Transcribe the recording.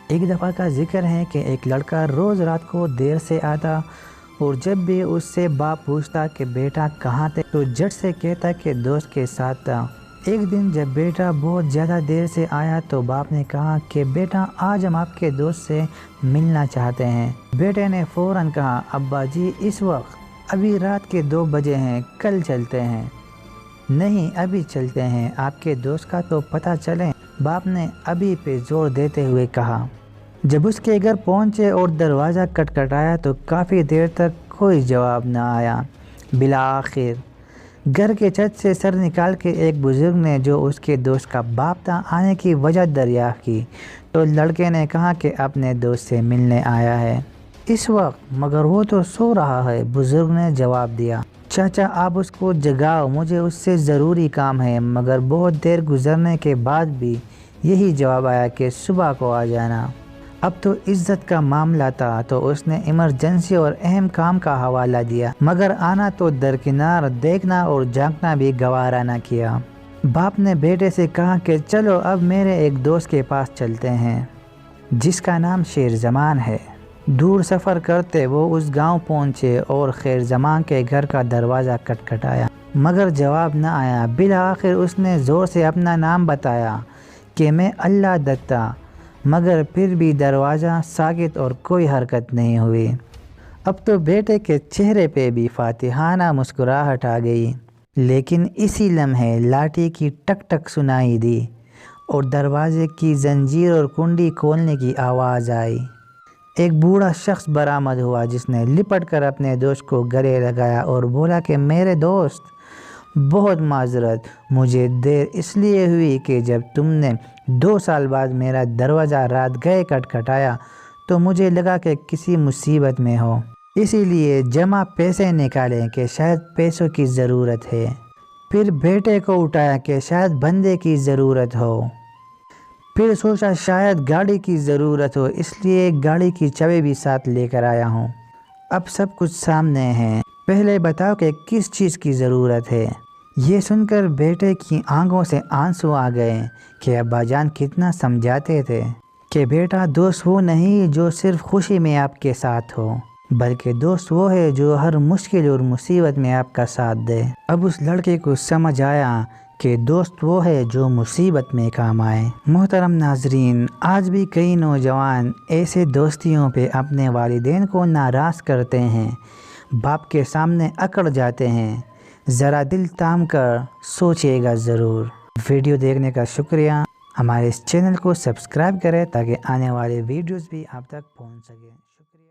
ایک دفعہ کا ذکر ہے کہ ایک لڑکا روز رات کو دیر سے آتا اور جب بھی اس سے باپ پوچھتا کہ بیٹا کہاں تھے تو جھٹ سے کہتا کہ دوست کے ساتھ تھا۔ ایک دن جب بیٹا بہت زیادہ دیر سے آیا تو باپ نے کہا کہ بیٹا آج ہم آپ کے دوست سے ملنا چاہتے ہیں۔ بیٹے نے فوراً کہا ابا جی اس وقت ابھی رات کے 2 بجے ہیں، کل چلتے ہیں۔ نہیں ابھی چلتے ہیں، آپ کے دوست کا تو پتہ چلے، باپ نے ابھی پہ زور دیتے ہوئے کہا۔ جب اس کے گھر پہنچے اور دروازہ کھٹکھٹایا تو کافی دیر تک کوئی جواب نہ آیا۔ بالآخر گھر کے چھت سے سر نکال کے ایک بزرگ نے جو اس کے دوست کا باپ تھا آنے کی وجہ دریافت کی تو لڑکے نے کہا کہ اپنے دوست سے ملنے آیا ہے اس وقت، مگر وہ تو سو رہا ہے۔ بزرگ نے جواب دیا چاچا آپ اس کو جگاؤ، مجھے اس سے ضروری کام ہے، مگر بہت دیر گزرنے کے بعد بھی یہی جواب آیا کہ صبح کو آ جانا۔ اب تو عزت کا معاملہ تھا تو اس نے ایمرجنسی اور اہم کام کا حوالہ دیا، مگر آنا تو درکنار، دیکھنا اور جھانکنا بھی گوارا نہ کیا۔ باپ نے بیٹے سے کہا کہ چلو اب میرے ایک دوست کے پاس چلتے ہیں جس کا نام شیر زمان ہے۔ دور سفر کرتے وہ اس گاؤں پہنچے اور خیر زمان کے گھر کا دروازہ کھٹکھٹایا مگر جواب نہ آیا۔ بالآخر اس نے زور سے اپنا نام بتایا کہ میں اللہ دتا، مگر پھر بھی دروازہ ساکت اور کوئی حرکت نہیں ہوئی۔ اب تو بیٹے کے چہرے پہ بھی فاتحانہ مسکراہٹ آ گئی، لیکن اسی لمحے لاٹھی کی ٹک ٹک سنائی دی اور دروازے کی زنجیر اور کنڈی کھولنے کی آواز آئی۔ ایک بوڑھا شخص برآمد ہوا جس نے لپٹ کر اپنے دوست کو گلے لگایا اور بولا کہ میرے دوست بہت معذرت، مجھے دیر اس لیے ہوئی کہ جب تم نے 2 سال بعد میرا دروازہ رات گئے کھٹکھٹایا تو مجھے لگا کہ کسی مصیبت میں ہو، اسی لیے جمع پیسے نکالے کہ شاید پیسوں کی ضرورت ہے، پھر بیٹے کو اٹھایا کہ شاید بندے کی ضرورت ہو، پھر سوچا شاید گاڑی کی ضرورت ہو، اس لیے گاڑی کی چابی بھی ساتھ لے کر آیا ہوں۔ اب سب کچھ سامنے ہے، پہلے بتاؤ کہ کس چیز کی ضرورت ہے۔ یہ سن کر بیٹے کی آنکھوں سے آنسو آ گئے کہ ابا جان کتنا سمجھاتے تھے کہ بیٹا دوست وہ نہیں جو صرف خوشی میں آپ کے ساتھ ہو، بلکہ دوست وہ ہے جو ہر مشکل اور مصیبت میں آپ کا ساتھ دے۔ اب اس لڑکے کو سمجھ آیا کہ دوست وہ ہے جو مصیبت میں کام آئے۔ محترم ناظرین، آج بھی کئی نوجوان ایسے دوستیوں پہ اپنے والدین کو ناراض کرتے ہیں، باپ کے سامنے اکڑ جاتے ہیں۔ ذرا دل تھام کر سوچئے گا ضرور۔ ویڈیو دیکھنے کا شکریہ۔ ہمارے اس چینل کو سبسکرائب کریں تاکہ آنے والے ویڈیوز بھی آپ تک پہنچ سکیں۔ شکریہ۔